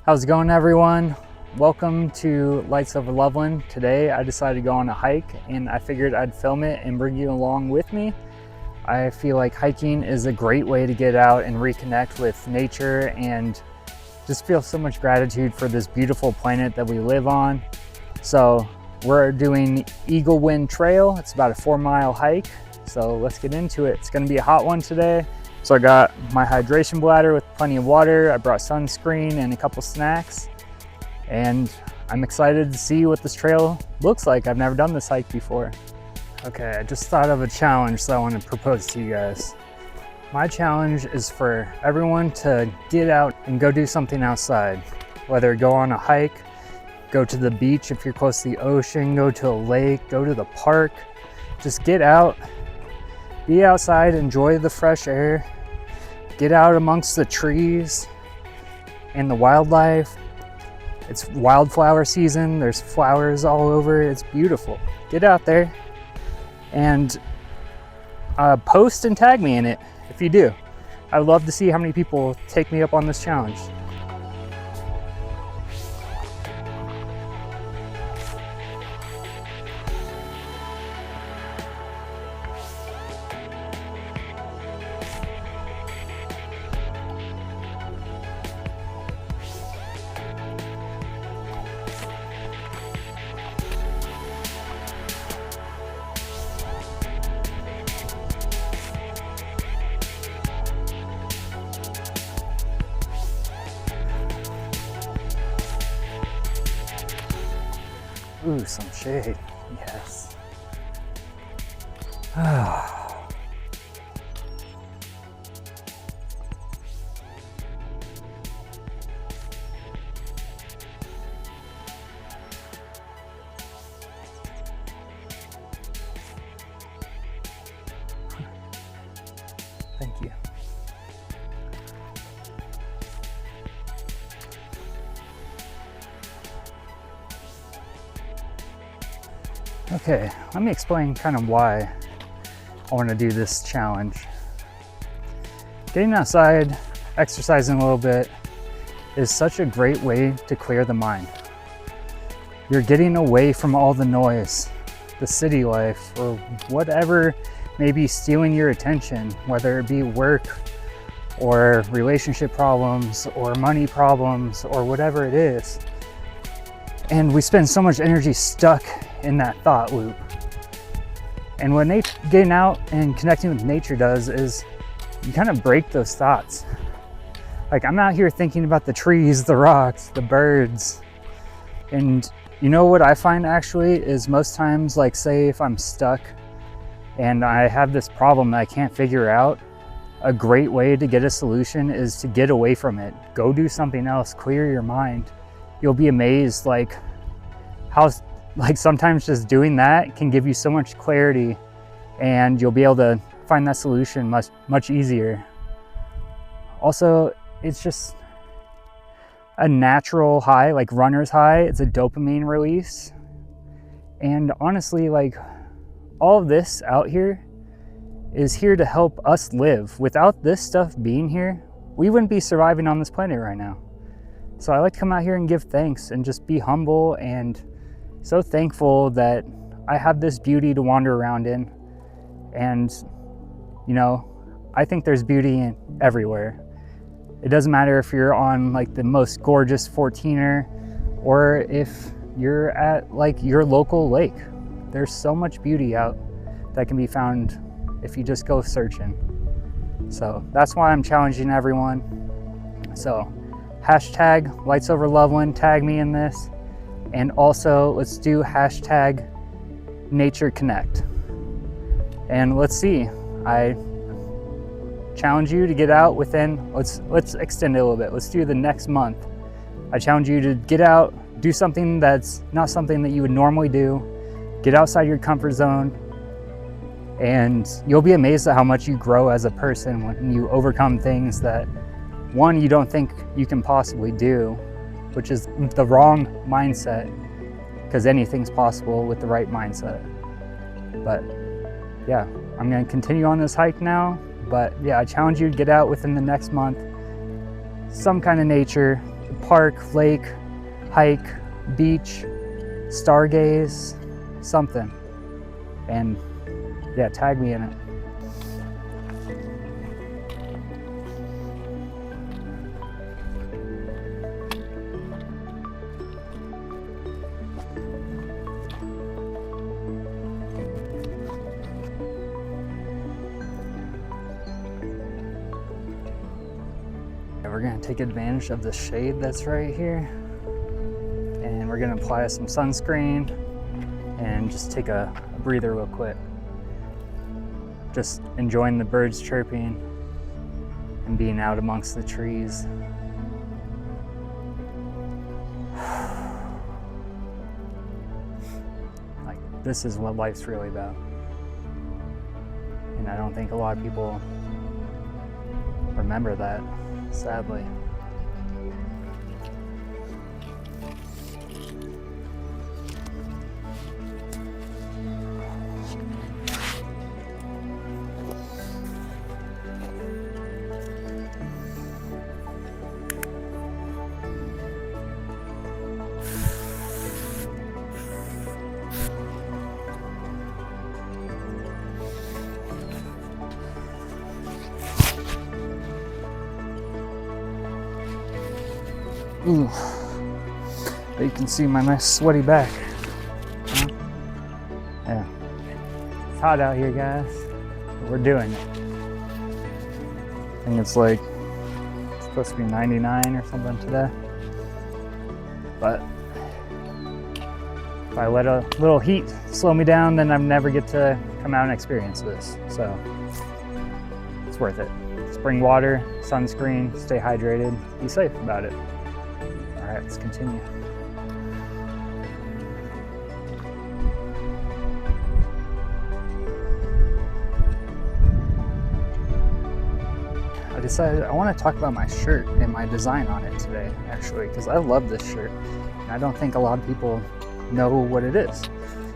How's it going, everyone? Welcome to Lights Over Loveland. Today I decided to go on a hike and I figured I'd film it and bring you along with me. I feel like hiking is a great way to get out and reconnect with nature and just feel so much gratitude for this beautiful planet that we live on. So we're doing Eagle Wind Trail. It's about a 4-mile hike. So let's get into it. It's gonna be a hot one today. So I got my hydration bladder with plenty of water. I brought sunscreen and a couple snacks. And I'm excited to see what this trail looks like. I've never done this hike before. Okay, I just thought of a challenge that I want to propose to you guys. My challenge is for everyone to get out and go do something outside. Whether go on a hike, go to the beach if you're close to the ocean, go to a lake, go to the park. Just get out, be outside, enjoy the fresh air, get out amongst the trees and the wildlife. It's wildflower season, there's flowers all over, it's beautiful. Get out there and post and tag me in it if you do. I'd love to see how many people take me up on this challenge. Ooh, some shade, yes. Thank you. Okay, let me explain kind of why I want to do this challenge. Getting outside, exercising a little bit is such a great way to clear the mind. You're getting away from all the noise, the city life, or whatever may be stealing your attention, whether it be work or relationship problems or money problems or whatever it is. And we spend so much energy stuck in that thought loop. And what getting out and connecting with nature does is you kind of break those thoughts. Like, I'm out here thinking about the trees, the rocks, the birds. And you know what I find actually is most times, like, say if I'm stuck and I have this problem that I can't figure out, a great way to get a solution is to get away from it. Go do something else, clear your mind. You'll be amazed how sometimes just doing that can give you so much clarity, and you'll be able to find that solution much easier. Also, it's just a natural high, like runner's high. It's a dopamine release. And honestly, like, all of this out here is here to help us live. Without this stuff being here, we wouldn't be surviving on this planet right now. So I like to come out here and give thanks and just be humble and so thankful that I have this beauty to wander around in. And, you know, I think there's beauty everywhere. It doesn't matter if you're on like the most gorgeous 14er or if you're at like your local lake. There's so much beauty out that can be found if you just go searching. So that's why I'm challenging everyone. So hashtag Lights Over Loveland, tag me in this. And also let's do hashtag Nature Connect. And let's see, I challenge you to get out within, let's extend it a little bit. Let's do the next month. I challenge you to get out, do something that's not something that you would normally do. Get outside your comfort zone, and you'll be amazed at how much you grow as a person when you overcome things that, one, you don't think you can possibly do, which is the wrong mindset, because anything's possible with the right mindset. But yeah, I'm gonna continue on this hike now. But yeah, I challenge you to get out within the next month, some kind of nature. park, lake, hike, beach, stargaze, something. And yeah, tag me in it. We're gonna take advantage of the shade that's right here, and we're gonna apply some sunscreen and just take a breather real quick. Just enjoying the birds chirping and being out amongst the trees. Like, this is what life's really about. And I don't think a lot of people remember that, sadly. Ooh, but you can see my nice sweaty back. Huh? Yeah, it's hot out here, guys, but we're doing it. I think it's like, it's supposed to be 99 or something today. But if I let a little heat slow me down, then I never get to come out and experience this. So it's worth it. Just bring water, sunscreen, stay hydrated, be safe about it. All right, let's continue. I decided I want to talk about my shirt and my design on it today, actually, because I love this shirt. And I don't think a lot of people know what it is.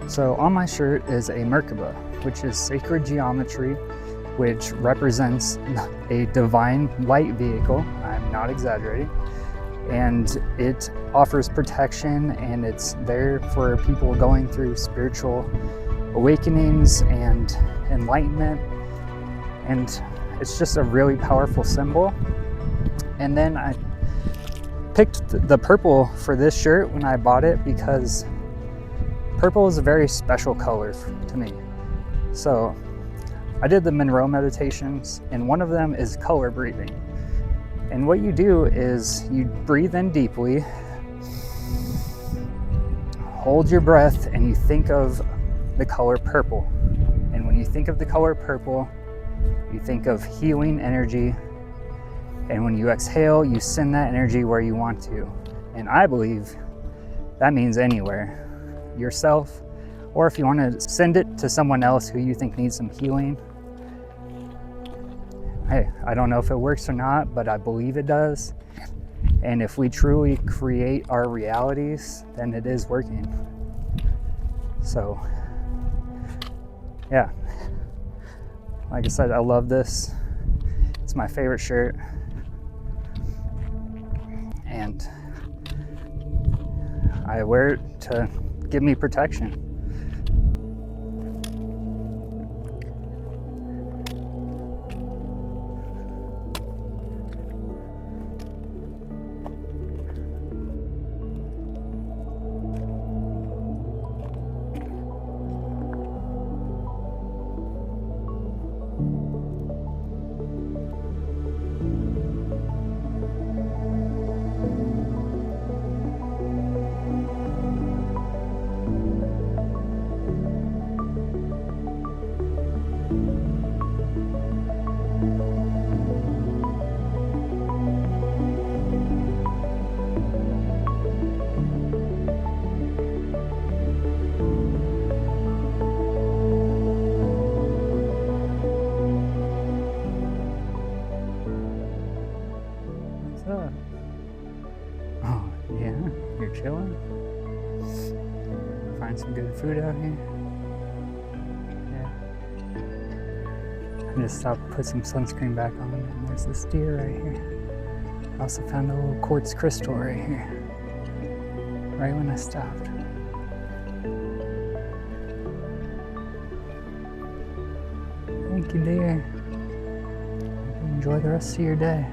So on my shirt is a Merkaba, which is sacred geometry, which represents a divine light vehicle. I'm not exaggerating. And it offers protection, and it's there for people going through spiritual awakenings and enlightenment. And it's just a really powerful symbol. And then I picked the purple for this shirt when I bought it because purple is a very special color to me. So I did the Monroe meditations, and one of them is color breathing. And what you do is you breathe in deeply, hold your breath, and you think of the color purple. And when you think of the color purple, you think of healing energy. And when you exhale, you send that energy where you want to. And I believe that means anywhere. Yourself, or if you want to send it to someone else who you think needs some healing. Hey, I don't know if it works or not, but I believe it does. And if we truly create our realities, then it is working. So, yeah. Like I said, I love this. It's my favorite shirt. And I wear it to give me protection. Oh, yeah, you're chilling? Find some good food out here? Yeah. I just stopped to put some sunscreen back on, and there's this deer right here. I also found a little quartz crystal right here, right when I stopped. Thank you, dear. Enjoy the rest of your day.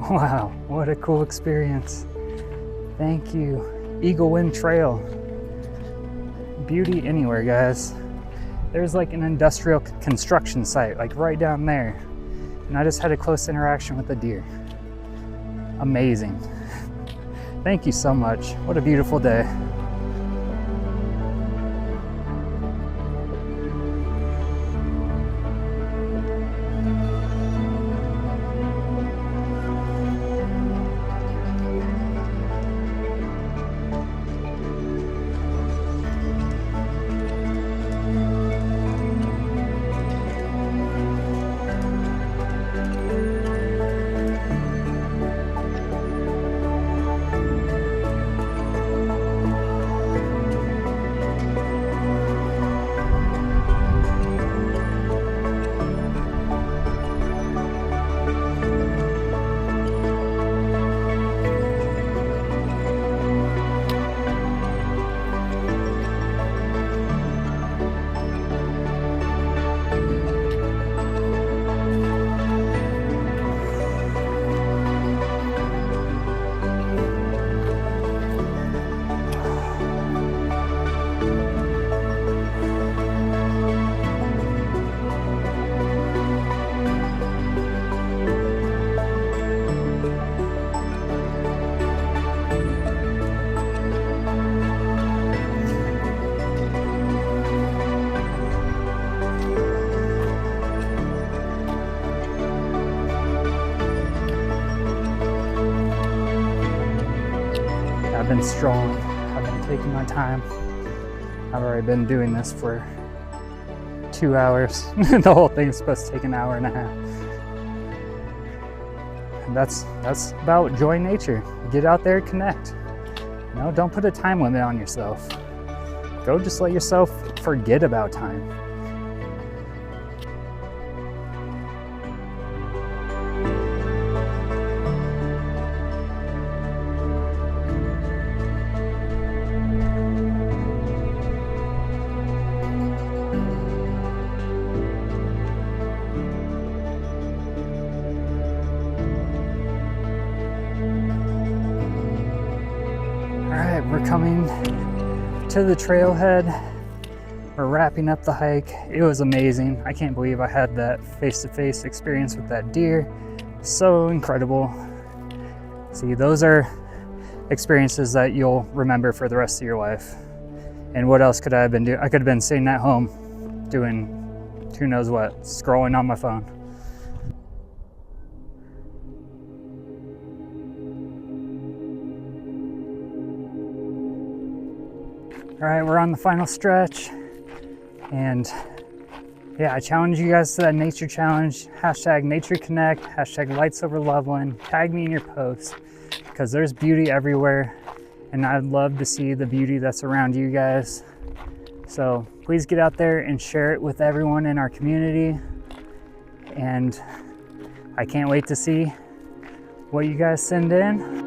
Wow, what a cool experience. Thank you. Eagle Wind Trail. Beauty anywhere, guys. There's like an industrial construction site, like right down there. And I just had a close interaction with a deer. Amazing. Thank you so much. What a beautiful day. I've been strolling, I've been taking my time. I've already been doing this for 2 hours. The whole thing's supposed to take an hour and a half. And that's about enjoying nature. Get out there, connect. You know, don't put a time limit on yourself. Go just let yourself forget about time. We're coming to the trailhead. We're wrapping up the hike. It was amazing. I can't believe I had that face-to-face experience with that deer. So incredible. See, those are experiences that you'll remember for the rest of your life. And what else could I have been doing? I could have been sitting at home doing who knows what, scrolling on my phone. All right, we're on the final stretch, and yeah, I challenge you guys to that nature challenge. Hashtag nature connect, hashtag lights over Loveland. Tag me in your posts, because there's beauty everywhere, and I'd love to see the beauty that's around you guys. So please get out there and share it with everyone in our community, and I can't wait to see what you guys send in.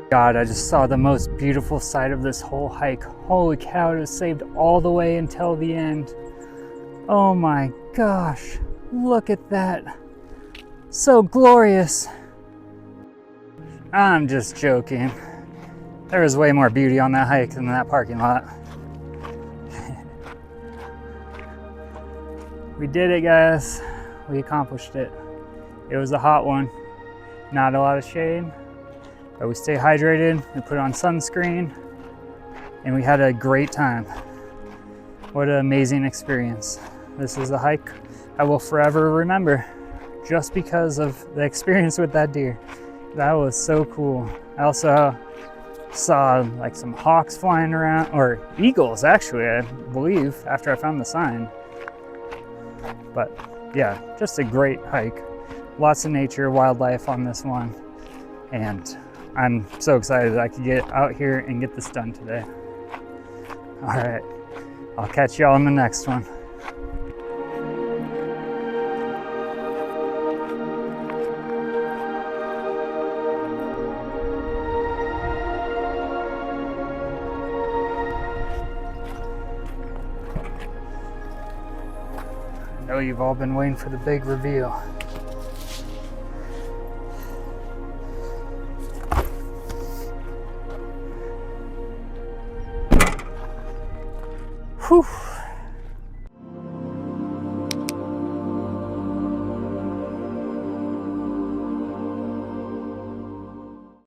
God, I just saw the most beautiful sight of this whole hike. Holy cow, it was saved all the way until the end. Oh my gosh, look at that. So glorious. I'm just joking. There was way more beauty on that hike than that parking lot. We did it, guys. We accomplished it. It was a hot one. Not a lot of shade. But we stay hydrated, we put on sunscreen, and we had a great time. What an amazing experience. This is a hike I will forever remember, just because of the experience with that deer. That was so cool. I also saw like some hawks flying around, or eagles actually, I believe, after I found the sign. But yeah, just a great hike. Lots of nature, wildlife on this one. And I'm so excited I could get out here and get this done today. All right, I'll catch y'all in the next one. I know you've all been waiting for the big reveal. Whew.